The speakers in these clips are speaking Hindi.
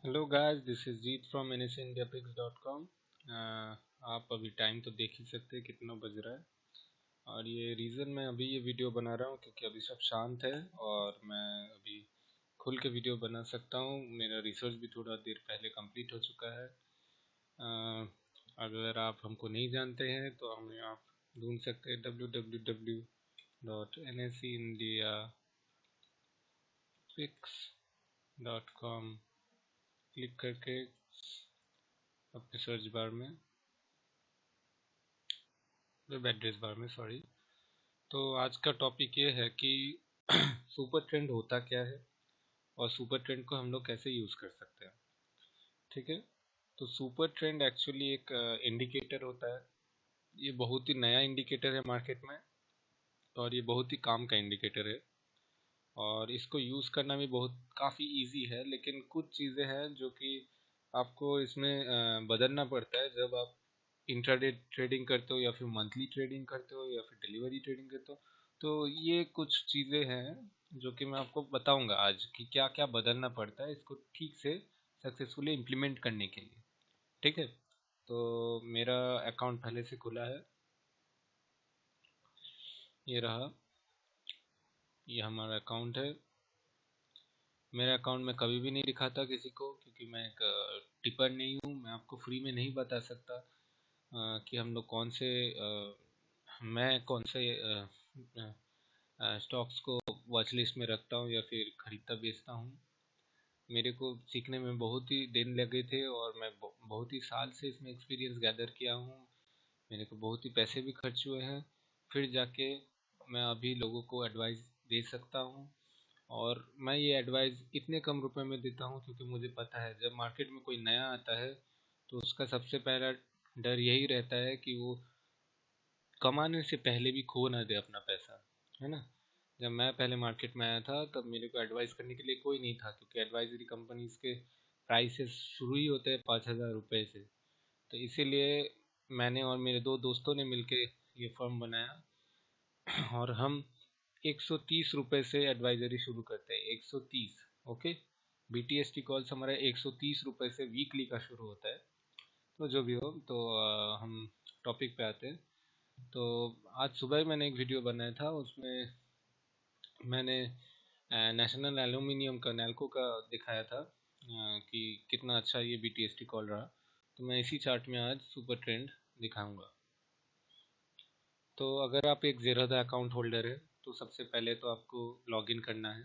Hello guys, this is Jeet from nsindiapix.com। आप अभी टाइम तो देख ही सकते हैं कितना बज रहा है। और ये रीज़न मैं अभी ये वीडियो बना रहा हूँ क्योंकि अभी सब शांत है और मैं अभी खुल के वीडियो बना सकता हूँ। मेरा रिसर्च भी थोड़ा देर पहले कंप्लीट हो चुका है। अगर आप हमको नहीं जानते हैं तो हमें आप ढूंढ सकते हैं www.nsindiapix.com क्लिक करके अपने सर्च बार में, वेब एड्रेस बार में, सॉरी। तो आज का टॉपिक ये है कि सुपर ट्रेंड होता क्या है और सुपर ट्रेंड को हम लोग कैसे यूज़ कर सकते हैं। ठीक है। तो सुपर ट्रेंड एक्चुअली एक इंडिकेटर होता है। ये बहुत ही नया इंडिकेटर है मार्केट में और ये बहुत ही काम का इंडिकेटर है। और इसको यूज़ करना भी बहुत काफ़ी इजी है, लेकिन कुछ चीज़ें हैं जो कि आपको इसमें बदलना पड़ता है जब आप इंट्राडे ट्रेडिंग करते हो या फिर मंथली ट्रेडिंग करते हो या फिर डिलीवरी ट्रेडिंग करते हो। तो ये कुछ चीज़ें हैं जो कि मैं आपको बताऊंगा आज कि क्या क्या बदलना पड़ता है इसको ठीक से सक्सेसफुली इम्प्लीमेंट करने के लिए। ठीक है। तो मेरा अकाउंट पहले से खुला है, ये रहा। ये हमारा अकाउंट है। मेरा अकाउंट में कभी भी नहीं दिखाता किसी को क्योंकि मैं एक टिपर नहीं हूँ। मैं आपको फ्री में नहीं बता सकता कि हम लोग कौन से मैं कौन से स्टॉक्स को वॉच लिस्ट में रखता हूँ या फिर खरीदता बेचता हूँ। मेरे को सीखने में बहुत ही दिन लगे थे और मैं बहुत ही साल से इसमें एक्सपीरियंस गैदर किया हूँ। मेरे को बहुत ही पैसे भी खर्च हुए हैं, फिर जाके मैं अभी लोगों को एडवाइस दे सकता हूँ। और मैं ये एडवाइस इतने कम रुपए में देता हूँ क्योंकि मुझे पता है जब मार्केट में कोई नया आता है तो उसका सबसे पहला डर यही रहता है कि वो कमाने से पहले भी खो ना दे अपना पैसा, है ना। जब मैं पहले मार्केट में आया था तब मेरे को एडवाइस करने के लिए कोई नहीं था क्योंकि एडवाइजरी कंपनीज के प्राइसेस शुरू ही होते हैं 5,000 रुपये से। तो इसीलिए मैंने और मेरे दो दोस्तों ने मिलके ये फर्म बनाया और हम 130 रुपये से एडवाइजरी शुरू करते हैं। 130। ओके। BTST कॉल्स हमारा 130 रुपये से वीकली का शुरू होता है। तो जो भी हो, तो हम टॉपिक पे आते हैं। तो आज सुबह ही मैंने एक वीडियो बनाया था, उसमें मैंने नेशनल एल्यूमिनियम का नैल्को का दिखाया था कि कितना अच्छा ये BTST कॉल रहा। तो मैं इसी चार्ट में आज सुपर ट्रेंड दिखाऊंगा। तो अगर आप एक ज़ीरोधा अकाउंट होल्डर है तो सबसे पहले तो आपको लॉगिन करना है।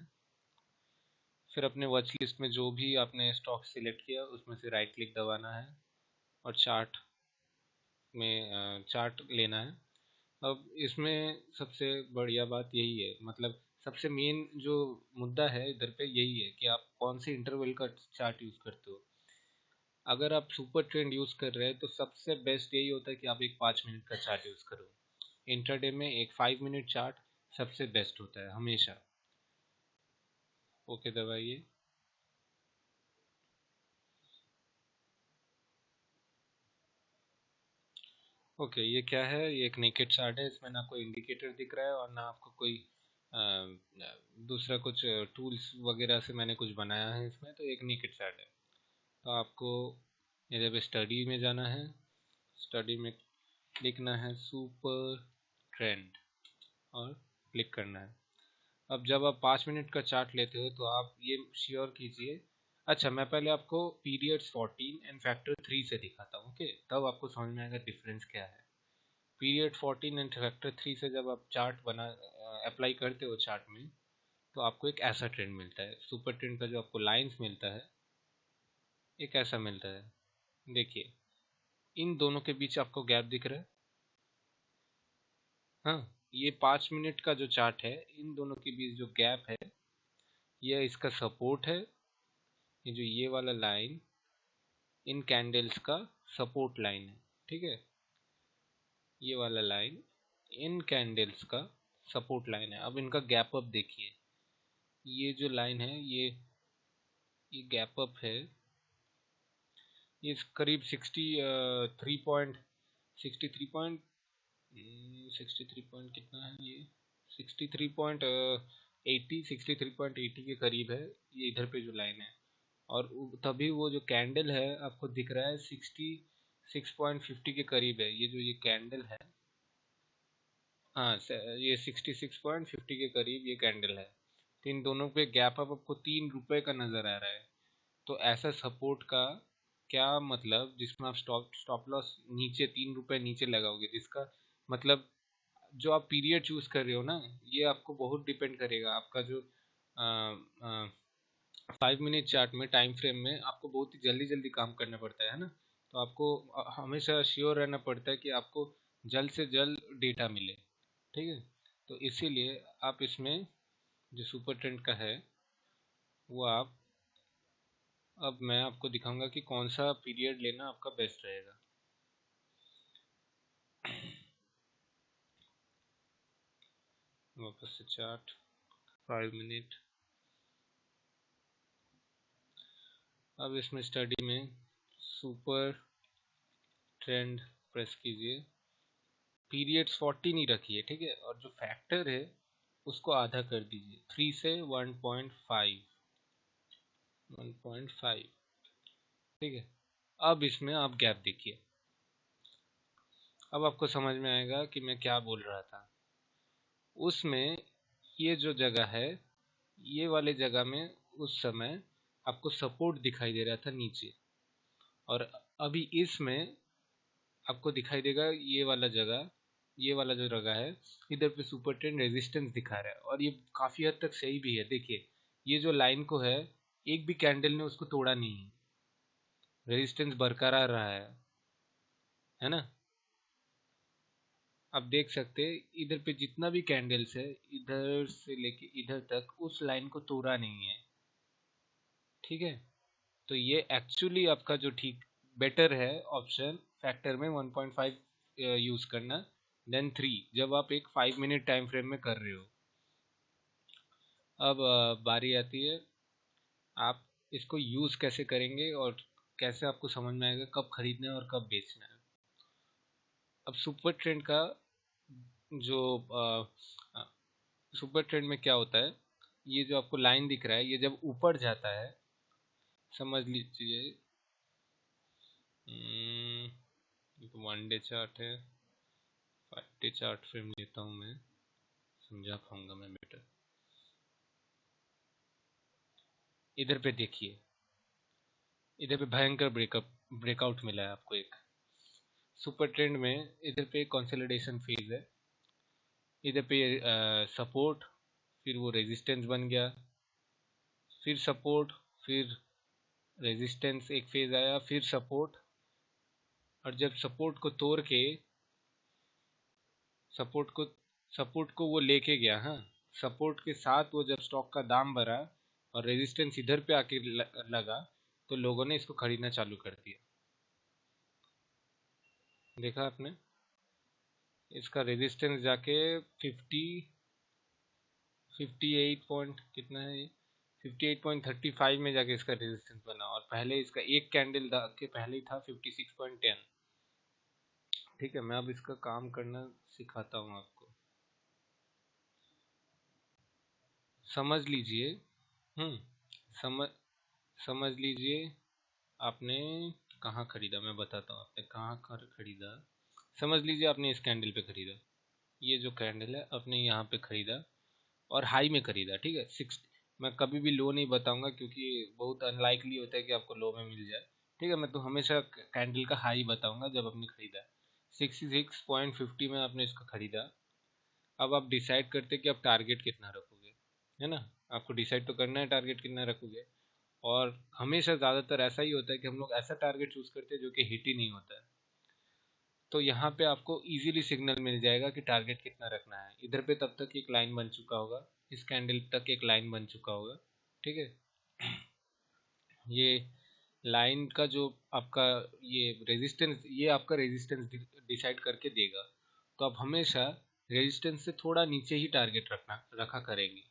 फिर अपने वॉच लिस्ट में जो भी आपने स्टॉक सिलेक्ट किया उसमें से राइट क्लिक दबाना है और चार्ट में चार्ट लेना है। अब इसमें सबसे बढ़िया बात यही है, मतलब सबसे मेन जो मुद्दा है इधर पे यही है कि आप कौन से इंटरवल का चार्ट यूज़ करते हो। अगर आप सुपर ट्रेंड यूज़ कर रहे हैं तो सबसे बेस्ट यही होता है कि आप एक 5 मिनट का चार्ट यूज़ करो। इंट्राडे में एक 5 मिनट चार्ट सबसे बेस्ट होता है हमेशा। ओके, दबाइए। ओके, ये क्या है? ये एक नेकेड चार्ट है। इसमें ना कोई इंडिकेटर दिख रहा है और ना आपको कोई अ, दूसरा कुछ टूल्स वगैरह से मैंने कुछ बनाया है इसमें। तो एक नेकेड चार्ट है। तो आपको इधर पे स्टडी में जाना है। स्टडी में लिखना है सुपर ट्रेंड और क्लिक करना है। अब जब आप 5 मिनट का चार्ट लेते हो तो आप ये श्योर कीजिए। अच्छा, मैं पहले आपको पीरियड्स 14 एंड फैक्टर 3 से दिखाता हूँ। ओके, तब आपको समझ में आएगा डिफरेंस क्या है। पीरियड 14 एंड फैक्टर 3 से जब आप चार्ट बना अप्लाई करते हो चार्ट में तो आपको एक ऐसा ट्रेंड मिलता है। सुपर ट्रेंड का जो आपको लाइंस मिलता है एक ऐसा मिलता है। देखिए, इन दोनों के बीच आपको गैप दिख रहा है। हाँ, ये 5 मिनट का जो चार्ट है, इन दोनों के बीच जो गैप है ये इसका सपोर्ट है। ये जो ये वाला लाइन इन कैंडल्स का सपोर्ट लाइन है। ठीक है। ये वाला लाइन इन कैंडल्स का सपोर्ट लाइन है। अब इनका गैप अप देखिए। ये जो लाइन है ये गैप अप है। ये करीब 63 पॉइंट कितना है ये, 63.80 के करीब है। ये इधर पे जो लाइन है और तभी वो जो कैंडल है आपको दिख रहा है 66.50 के करीब है। ये जो ये कैंडल है, हाँ ये 66.50 के करीब ये कैंडल है। तो इन दोनों पे गैप अप आपको 3 रुपए का नज़र आ रहा है। तो ऐसा सपोर्ट का क्या मतलब, जिसमें आप स्टॉप लॉस नीचे 3 रुपए नीचे लगाओगे, जिसका मतलब जो आप पीरियड चूज कर रहे हो ना, ये आपको बहुत डिपेंड करेगा। आपका जो 5 मिनट चार्ट में टाइम फ्रेम में आपको बहुत ही जल्दी जल्दी काम करना पड़ता है ना। तो आपको हमेशा श्योर रहना पड़ता है कि आपको जल्द से जल्द डेटा मिले। ठीक है, तो इसीलिए आप इसमें जो सुपर ट्रेंड का है वो आप, अब मैं आपको दिखाऊंगा कि कौन सा पीरियड लेना आपका बेस्ट रहेगा। वापस से चार्ट 5 मिनट। अब इसमें स्टडी में सुपर ट्रेंड प्रेस कीजिए, पीरियड्स 40 नहीं रखिए, ठीक है, और जो फैक्टर है उसको आधा कर दीजिए, 3 से 1.5, 1.5। ठीक है, अब इसमें आप गैप देखिए। अब आपको समझ में आएगा कि मैं क्या बोल रहा था। उसमें ये जो जगह है, ये वाले जगह में उस समय आपको सपोर्ट दिखाई दे रहा था नीचे, और अभी इसमें आपको दिखाई देगा ये वाला जगह, ये वाला जो जगह है, इधर पे सुपर ट्रेंड रेजिस्टेंस दिखा रहा है, और ये काफी हद तक सही भी है। देखिए ये जो लाइन को है, एक भी कैंडल ने उसको तोड़ा नहीं है, रेजिस्टेंस बरकरार रहा है ना। आप देख सकते हैं इधर पे जितना भी कैंडल्स है, इधर से लेके इधर तक उस लाइन को तोड़ा नहीं है। ठीक है, तो ये एक्चुअली आपका जो ठीक बेटर है ऑप्शन, फैक्टर में 1.5 यूज करना देन 3, जब आप एक 5 मिनट टाइम फ्रेम में कर रहे हो। अब बारी आती है आप इसको यूज कैसे करेंगे और कैसे आपको समझ में आएगा कब खरीदना है और कब बेचना है। अब सुपर ट्रेंड का जो सुपर ट्रेंड में क्या होता है, ये जो आपको लाइन दिख रहा है, ये जब ऊपर जाता है, समझ लीजिए, 1 डे चार्ट है, 5 डे चार्ट फ्रेम लेता हूँ मैं, समझा पाऊंगा मैं बेटर। इधर पे देखिए, इधर पे भयंकर ब्रेकआउट मिला है आपको एक सुपर ट्रेंड में। इधर पे कंसोलिडेशन फेज है, इधर पे सपोर्ट, फिर वो रेजिस्टेंस बन गया, फिर सपोर्ट, फिर रेजिस्टेंस, एक फेज आया, फिर सपोर्ट, और जब सपोर्ट को सपोर्ट को वो लेके गया, हाँ, सपोर्ट के साथ वो जब स्टॉक का दाम बढ़ा और रेजिस्टेंस इधर पे आके लगा, तो लोगों ने इसको खरीदना चालू कर दिया। देखा आपने, इसका रेजिस्टेंस जाके 58 पॉइंट कितना है ये, 58.35 में जाके इसका रेजिस्टेंस बना, और पहले इसका एक कैंडल के पहले ही था 56.10। ठीक है, मैं अब इसका काम करना सिखाता हूँ आपको, समझ लीजिए। हम्म समझ समझ लीजिए, आपने कहाँ खरीदा, मैं बताता हूँ आपने कहाँ खरीदा। समझ लीजिए आपने इस कैंडल पे खरीदा, ये जो कैंडल है आपने यहाँ पे खरीदा और हाई में खरीदा। ठीक है, 60, मैं कभी भी लो नहीं बताऊंगा क्योंकि बहुत अनलाइकली होता है कि आपको लो में मिल जाए। ठीक है, मैं तो हमेशा कैंडल का हाई बताऊंगा जब आपने खरीदा। 66.50 में आपने इसको खरीदा। अब आप डिसाइड करते कि आप टारगेट कितना रखोगे, है ना। आपको डिसाइड तो करना है टारगेट कितना रखोगे, और हमेशा ज़्यादातर ऐसा ही होता है कि हम लोग ऐसा टारगेट चूज करते हैं जो कि हिट ही नहीं होता है। तो यहाँ पे आपको इजीली सिग्नल मिल जाएगा कि टारगेट कितना रखना है। इधर पे तब तक एक लाइन बन चुका होगा, इस कैंडल तक एक लाइन बन चुका होगा। ठीक है, ये लाइन का जो आपका ये रेजिस्टेंस, ये आपका रेजिस्टेंस डिसाइड करके देगा। तो आप हमेशा रेजिस्टेंस से थोड़ा नीचे ही टारगेट रखा करेंगे।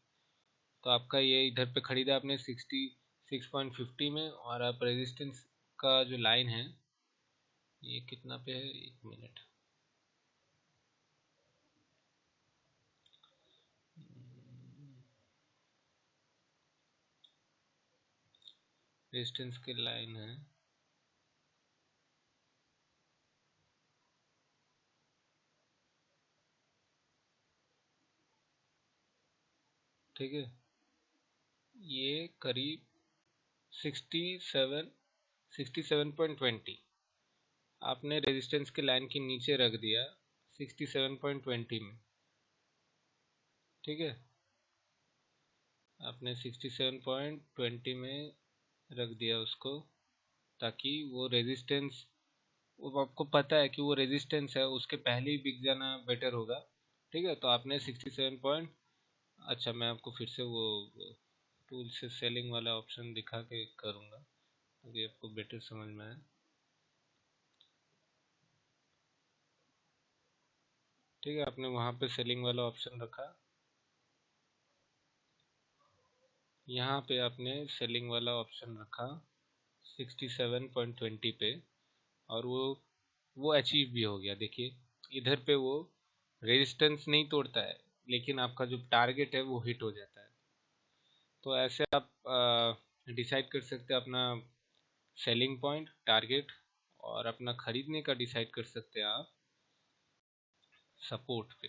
तो आपका ये इधर पे खरीदा आपने 66.50 में, और आप रेजिस्टेंस का जो लाइन है ये कितना पे है, 1 मिनट, रेजिस्टेंस की लाइन है, ठीक है, ये करीब 67.20 आपने रेजिस्टेंस के लाइन के नीचे रख दिया 67.20 में, ठीक है, आपने 67.20 में रख दिया उसको, ताकि वो रेजिस्टेंस, वो आपको पता है कि वो रेजिस्टेंस है, उसके पहले ही बिक जाना बेटर होगा, ठीक है। तो आपने 67 पॉइंट, अच्छा मैं आपको फिर से वो टूल से सेलिंग वाला ऑप्शन दिखा के करूँगा ताकि आपको बेटर समझ में आए, ठीक है। आपने वहाँ पे सेलिंग वाला ऑप्शन रखा, यहाँ पे आपने सेलिंग वाला ऑप्शन रखा 67.20 पे, और वो अचीव भी हो गया। देखिए इधर पे वो रेजिस्टेंस नहीं तोड़ता है, लेकिन आपका जो टारगेट है वो हिट हो जाता है। तो ऐसे आप डिसाइड कर सकते हैं अपना सेलिंग पॉइंट, टारगेट, और अपना खरीदने का डिसाइड कर सकते हैं आप सपोर्ट पे।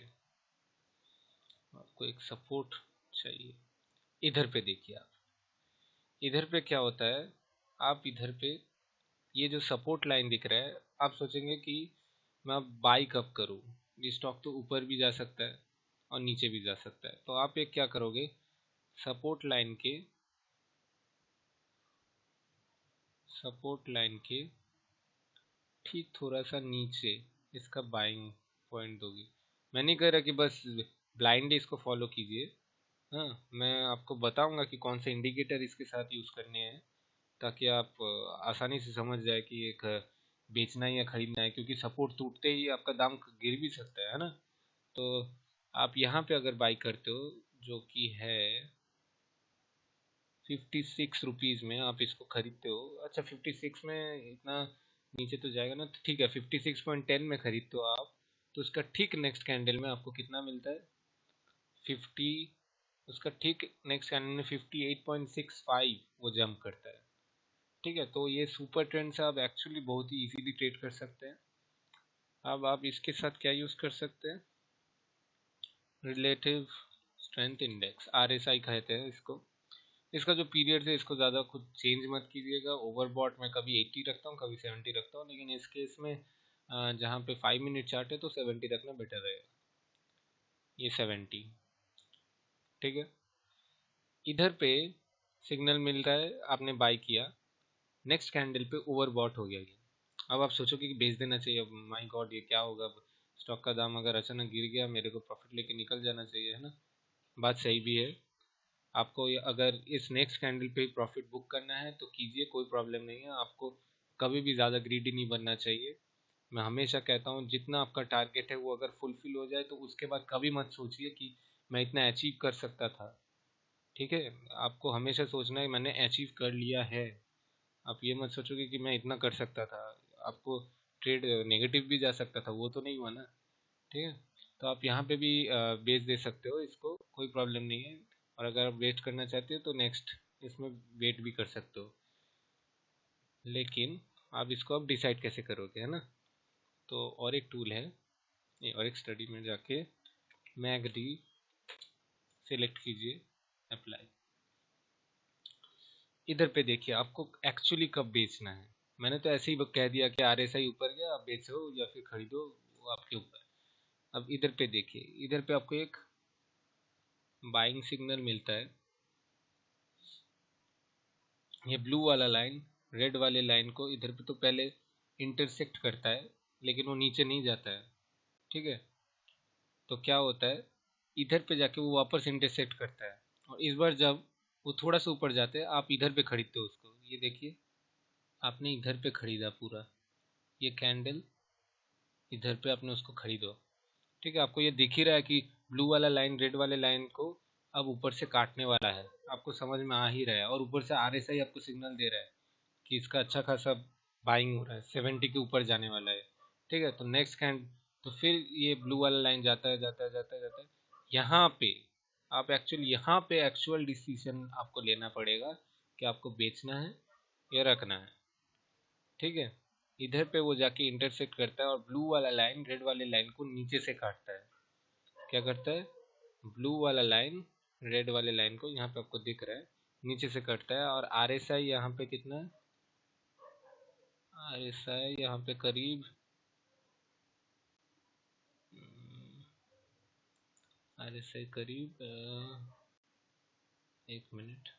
आपको एक सपोर्ट चाहिए, इधर पे देखिए आप, इधर पे क्या होता है, आप इधर पे ये जो सपोर्ट लाइन दिख रहा है, आप सोचेंगे कि मैं अब बाई कब करूँ, ये स्टॉक तो ऊपर भी जा सकता है और नीचे भी जा सकता है। तो आप एक क्या करोगे, सपोर्ट लाइन के, सपोर्ट लाइन के ठीक थोड़ा सा नीचे इसका बाइंग पॉइंट दोगे। मैं नहीं कह रहा कि बस ब्लाइंडली इसको फॉलो कीजिए, हाँ, मैं आपको बताऊंगा कि कौन से इंडिकेटर इसके साथ यूज़ करने हैं, ताकि आप आसानी से समझ जाए कि एक बेचना है या खरीदना है, क्योंकि सपोर्ट टूटते ही आपका दाम गिर भी सकता है ना। तो आप यहाँ पे अगर बाई करते हो, जो कि है 56 रुपीज़ में आप इसको खरीदते हो, अच्छा 56 में इतना नीचे तो जाएगा ना, तो ठीक है 56.10 में खरीदते हो आप, तो उसका ठीक नेक्स्ट कैंडल में आपको कितना मिलता है, 50, उसका ठीक नेक्स्ट कैंडल में 58.65 वो जंप करता है, ठीक है। तो ये सुपर ट्रेंड से आप एक्चुअली बहुत ही इजीली ट्रेड कर सकते हैं। अब आप इसके साथ क्या यूज़ कर सकते हैं, रिलेटिव स्ट्रेंथ इंडेक्स, RSI कहते हैं इसको। इसका जो पीरियड है इसको ज़्यादा खुद चेंज मत कीजिएगा, ओवरबॉट में कभी 80 रखता हूँ, कभी 70 रखता हूँ, लेकिन इस केस में जहाँ पे 5 मिनट चार्ट है तो 70 रखना बेटर रहेगा, ये 70, ठीक है। इधर पे सिग्नल मिल रहा है, आपने बाई किया, नेक्स्ट कैंडल पे ओवरबॉट हो गया ये। अब आप सोचोगे कि बेच देना चाहिए, अब माय गॉड ये क्या होगा, स्टॉक का दाम अगर अचानक गिर गया, मेरे को प्रॉफिट लेके निकल जाना चाहिए, है ना। बात सही भी है, आपको अगर इस नेक्स्ट कैंडल पे प्रॉफिट बुक करना है तो कीजिए, कोई प्रॉब्लम नहीं है। आपको कभी भी ज़्यादा ग्रीडी नहीं बनना चाहिए। मैं हमेशा कहता हूँ जितना आपका टारगेट है वो अगर फुलफिल हो जाए तो उसके बाद कभी मत सोचिए कि मैं इतना अचीव कर सकता था, ठीक है। आपको हमेशा सोचना है मैंने अचीव कर लिया है, आप ये मत सोचोगे कि मैं इतना कर सकता था। आपको ट्रेड नेगेटिव भी जा सकता था, वो तो नहीं हुआ ना, ठीक है। तो आप यहाँ पे भी बेच दे सकते हो इसको, कोई प्रॉब्लम नहीं है। और अगर आप वेट करना चाहते हो तो नेक्स्ट इसमें वेट भी कर सकते हो, लेकिन आप इसको अब डिसाइड कैसे करोगे, है ना। तो और एक टूल है, ये और एक स्टडी में जाके मैगडी सेलेक्ट कीजिए, अप्लाई, इधर पे देखिए आपको एक्चुअली कब बेचना है। मैंने तो ऐसे ही कह दिया कि RSI ऊपर गया, आप बेचो या फिर खरीदो, वो आपके ऊपर। अब इधर पे देखिए, इधर पे आपको एक बाइंग सिग्नल मिलता है, ये ब्लू वाला लाइन रेड वाले लाइन को इधर पे तो पहले इंटरसेक्ट करता है, लेकिन वो नीचे नहीं जाता है, ठीक है। तो क्या होता है, इधर पे जाके वो वापस इंटरसेक्ट करता है, और इस बार जब वो थोड़ा सा ऊपर जाते हैं आप इधर पे खरीदते हो उसको, ये देखिए आपने इधर पे खरीदा पूरा, ये कैंडल इधर पे आपने उसको खरीदो, ठीक है। आपको ये दिख ही रहा है कि ब्लू वाला लाइन रेड वाले लाइन को अब ऊपर से काटने वाला है, आपको समझ में आ ही रहा है। और ऊपर से RSI आपको सिग्नल दे रहा है कि इसका अच्छा खासा बाइंग हो रहा है, 70 के ऊपर जाने वाला है, ठीक है। तो नेक्स्ट कैंड, तो फिर ये ब्लू वाला लाइन जाता है जाता है जाता है जाता है, यहाँ पे आप एक्चुअल, यहाँ पे एक्चुअल डिसीजन आपको लेना पड़ेगा कि आपको बेचना है ये रखना है, ठीक है। इधर पे वो जाके इंटरसेक्ट करता है और ब्लू वाला लाइन रेड वाले लाइन को नीचे से काटता है। क्या करता है, ब्लू वाला लाइन रेड वाले लाइन को, यहाँ पे आपको दिख रहा है, नीचे से कटता है। और आर एस आई यहाँ पे कितना है, आर एस आई यहाँ पे करीब आर एस आई करीब 1 मिनट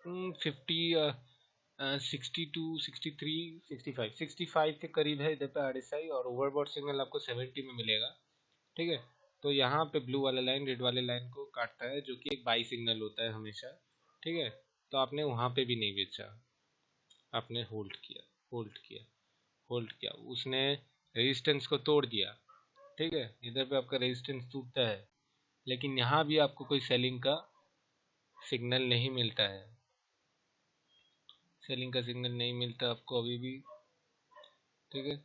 50 62 63 65 के करीब है इधर पे आर एस आई। और ओवरबोर्ड सिग्नल आपको 70 में मिलेगा, ठीक है। तो यहाँ पे ब्लू वाला लाइन रेड वाले लाइन को काटता है, जो कि एक बाई सिग्नल होता है हमेशा, ठीक है। तो आपने वहाँ पे भी नहीं बेचा, आपने होल्ड किया, होल्ड किया, होल्ड किया, उसने रेजिस्टेंस को तोड़ दिया, ठीक है। इधर पे आपका रेजिस्टेंस टूटता है, लेकिन यहाँ भी आपको कोई सेलिंग का सिग्नल नहीं मिलता है, सेलिंग का सिग्नल नहीं मिलता आपको अभी भी, ठीक है।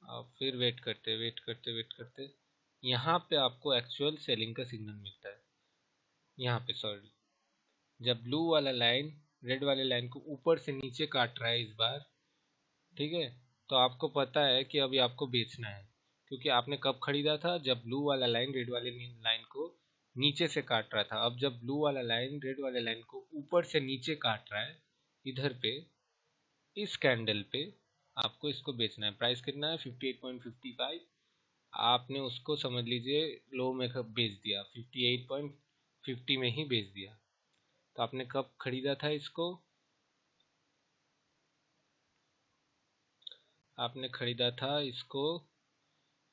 आप फिर वेट करते वेट करते वेट करते, यहाँ पे आपको एक्चुअल सेलिंग का सिग्नल मिलता है। यहाँ पे सॉरी, जब ब्लू वाला लाइन रेड वाले लाइन को ऊपर से नीचे काट रहा है इस बार, ठीक है, तो आपको पता है कि अभी आपको बेचना है। क्योंकि आपने कब खरीदा था, जब ब्लू वाला लाइन रेड वाले लाइन को नीचे से काट रहा था। अब जब ब्लू वाला लाइन रेड वाले लाइन को ऊपर से नीचे काट रहा है इधर पे, इस कैंडल पे आपको इसको बेचना है। प्राइस कितना है, 58.55। आपने उसको समझ लीजिए लो में कब बेच दिया, 58.50 में ही बेच दिया। तो आपने कब खरीदा था इसको, आपने खरीदा था इसको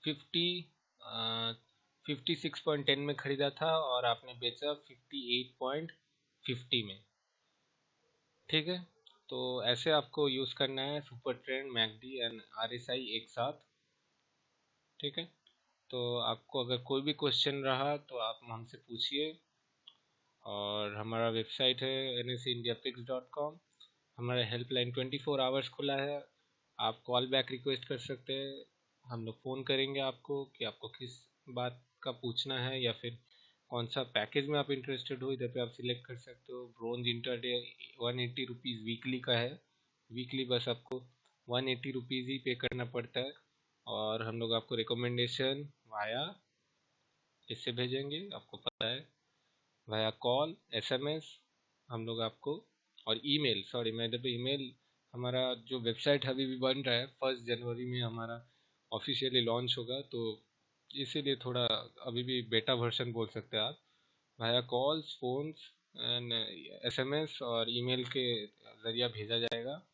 56.10 में खरीदा था, और आपने बेचा 58.50 में, ठीक है। तो ऐसे आपको यूज़ करना है super trend, McD and RSI एक साथ, ठीक है। तो आपको अगर कोई भी क्वेश्चन रहा तो आप हमसे पूछिए। और हमारा वेबसाइट है nsindiapix.com। हमारा हेल्पलाइन 24 आवर्स खुला है, आप कॉल बैक रिक्वेस्ट कर सकते हैं। हम लोग फ़ोन करेंगे आपको कि आपको किस बात का पूछना है, या फिर कौन सा पैकेज में आप इंटरेस्टेड हो। इधर पे आप सिलेक्ट कर सकते हो। ब्रोंज इंटरडे 180 रुपीज़ वीकली का है, वीकली बस आपको 180 रुपीज़ ही पे करना पड़ता है। और हम लोग आपको रिकमेंडेशन वाया इससे भेजेंगे, आपको पता है, वाया कॉल, एसएमएस हम लोग आपको, और ईमेल, सॉरी मैं इधर पे ईमेल, हमारा जो वेबसाइट अभी भी बन रहा है, 1 जनवरी में हमारा ऑफिशियली लॉन्च होगा, तो इसीलिए थोड़ा अभी भी बेटा वर्जन बोल सकते हैं आप। Via calls, phones and SMS और ईमेल के ज़रिया भेजा जाएगा।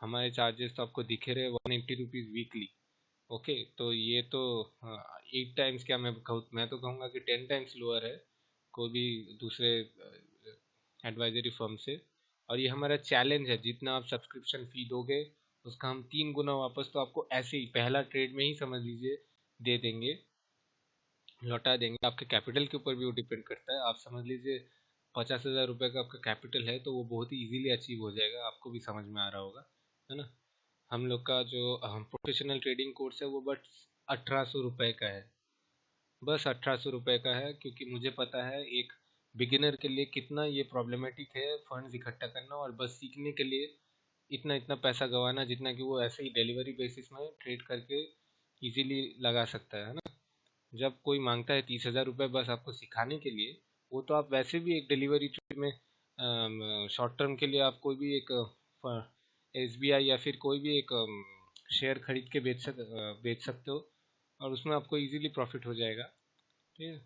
हमारे चार्जेस तो आपको दिखे रहे, 180 रुपीज़ वीकली, ओके। तो ये तो 8 टाइम्स, क्या मैं कहूँ, मैं तो कहूँगा कि 10 टाइम्स लोअर है कोई भी दूसरे एडवाइजरी फर्म से। और ये हमारा चैलेंज है, जितना आप सब्सक्रिप्शन फी दोगे उसका हम 3 गुना वापस तो आपको ऐसे ही पहला ट्रेड में ही समझ लीजिए दे देंगे, लौटा देंगे। आपके कैपिटल के ऊपर भी वो डिपेंड करता है। आप समझ लीजिए 50,000 रुपये का आपका कैपिटल है, तो वो बहुत ही इजीली अचीव हो जाएगा, आपको भी समझ में आ रहा होगा, है ना। हम लोग का जो प्रोफेशनल ट्रेडिंग कोर्स है वो बस 1800 रुपये का है, बस 1800 रुपये का है। क्योंकि मुझे पता है एक बिगिनर के लिए कितना ये प्रॉब्लमेटिक है फंड्स इकट्ठा करना, और बस सीखने के लिए इतना इतना पैसा गंवाना, जितना कि वो ऐसे ही डिलीवरी बेसिस में ट्रेड करके इजीली लगा सकता है ना। जब कोई मांगता है 30,000 रुपये बस आपको सिखाने के लिए, वो तो आप वैसे भी एक डिलीवरी ट्रेड में शॉर्ट टर्म के लिए आप कोई भी एक एसबीआई या फिर कोई भी एक शेयर खरीद के बेच सकते हो, और उसमें आपको इजीली प्रॉफिट हो जाएगा, ठीक है।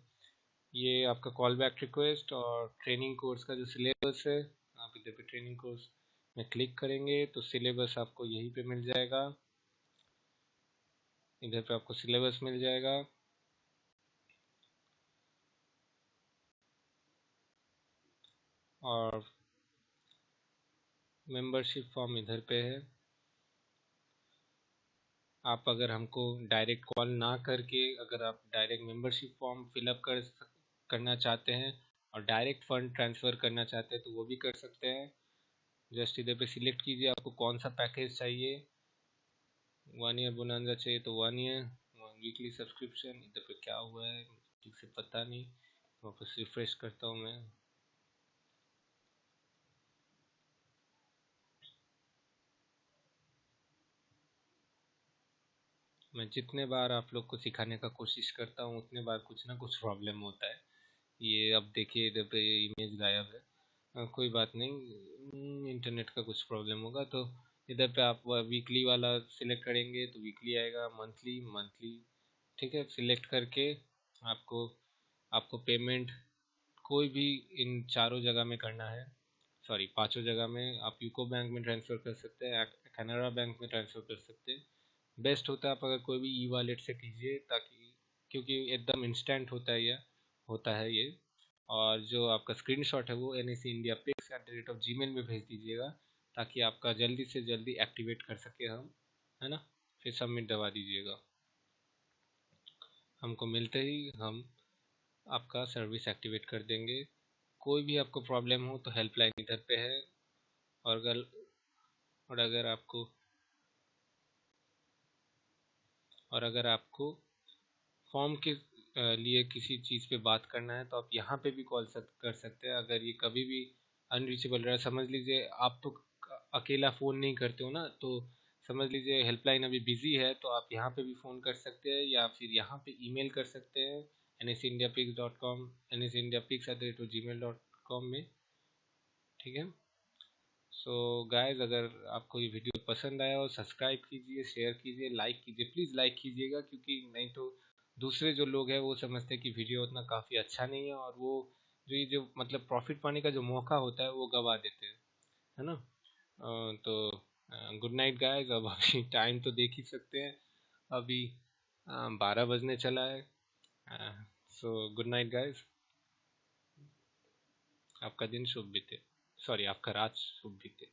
ये आपका कॉल बैक रिक्वेस्ट और ट्रेनिंग कोर्स का जो सिलेबस है, आप इधर पे ट्रेनिंग कोर्स में क्लिक करेंगे तो सिलेबस आपको यहीं पे मिल जाएगा, इधर पे आपको सिलेबस मिल जाएगा। और मेंबरशिप फॉर्म इधर पे है। आप अगर हमको डायरेक्ट कॉल ना करके, अगर आप डायरेक्ट मेंबरशिप फॉर्म फिलअप करना चाहते हैं और डायरेक्ट फंड ट्रांसफ़र करना चाहते हैं तो वो भी कर सकते हैं। जस्ट इधर पे सिलेक्ट कीजिए आपको कौन सा पैकेज चाहिए। 1 ईयर बोनांजा चाहिए तो 1 ईयर, वीकली सब्सक्रिप्शन, इधर पे क्या हुआ है ठीक से पता नहीं, वापस रिफ्रेश करता हूँ मैं। मैं जितने बार आप लोग को सिखाने का कोशिश करता हूँ उतने बार कुछ ना कुछ प्रॉब्लम होता है। ये अब देखिए इधर पे इमेज गायब है। कोई बात नहीं, इंटरनेट का कुछ प्रॉब्लम होगा। तो इधर पे आप वीकली वाला सिलेक्ट करेंगे तो वीकली आएगा, मंथली मंथली। ठीक है, सिलेक्ट करके आपको आपको पेमेंट कोई भी इन चारों जगह में करना है, सॉरी पांचों जगह में। आप यूको बैंक में ट्रांसफ़र कर सकते हैं, कैनरा बैंक में ट्रांसफ़र कर सकते हैं। बेस्ट होता है आप अगर कोई भी ई वॉलेट से कीजिए, ताकि क्योंकि एकदम इंस्टेंट होता है ये। और जो आपका स्क्रीनशॉट है वो NACIndiaPix@gmail में भेज दीजिएगा, ताकि आपका जल्दी से जल्दी एक्टिवेट कर सके हम, है ना। फिर सबमिट दबा दीजिएगा। हमको मिलते ही हम आपका सर्विस एक्टिवेट कर देंगे। कोई भी आपको प्रॉब्लम हो तो हेल्पलाइन इधर पे है। और अगर और अगर आपको और अगर आपको फॉर्म के लिए किसी चीज़ पे बात करना है तो आप यहाँ पे भी कॉल कर सकते हैं। अगर ये कभी भी अनरीचेबल रहा, समझ लीजिए आप तो अकेला फ़ोन नहीं करते हो ना, तो समझ लीजिए हेल्पलाइन अभी बिजी है, तो आप यहाँ पे भी फ़ोन कर सकते हैं या फिर यहाँ पे ईमेल कर सकते हैं nsindiapix.com nsindiapix@gmail.com में। ठीक है। सो गाइस, अगर आपको ये वीडियो पसंद आया हो, सब्सक्राइब कीजिए, शेयर कीजिए, लाइक कीजिए, प्लीज़ लाइक कीजिएगा, क्योंकि नहीं तो दूसरे जो लोग हैं वो समझते हैं कि वीडियो उतना काफ़ी अच्छा नहीं है, और वो जो मतलब प्रॉफिट पाने का जो मौका होता है वो गवा देते हैं, है ना। तो गुड नाइट गाइस। अब अभी टाइम तो देख ही सकते हैं, अभी 12 बजने चला है। सो गुड नाइट गाइस, आपका दिन शुभ बीते, सॉरी आपका रात शुभ बीते।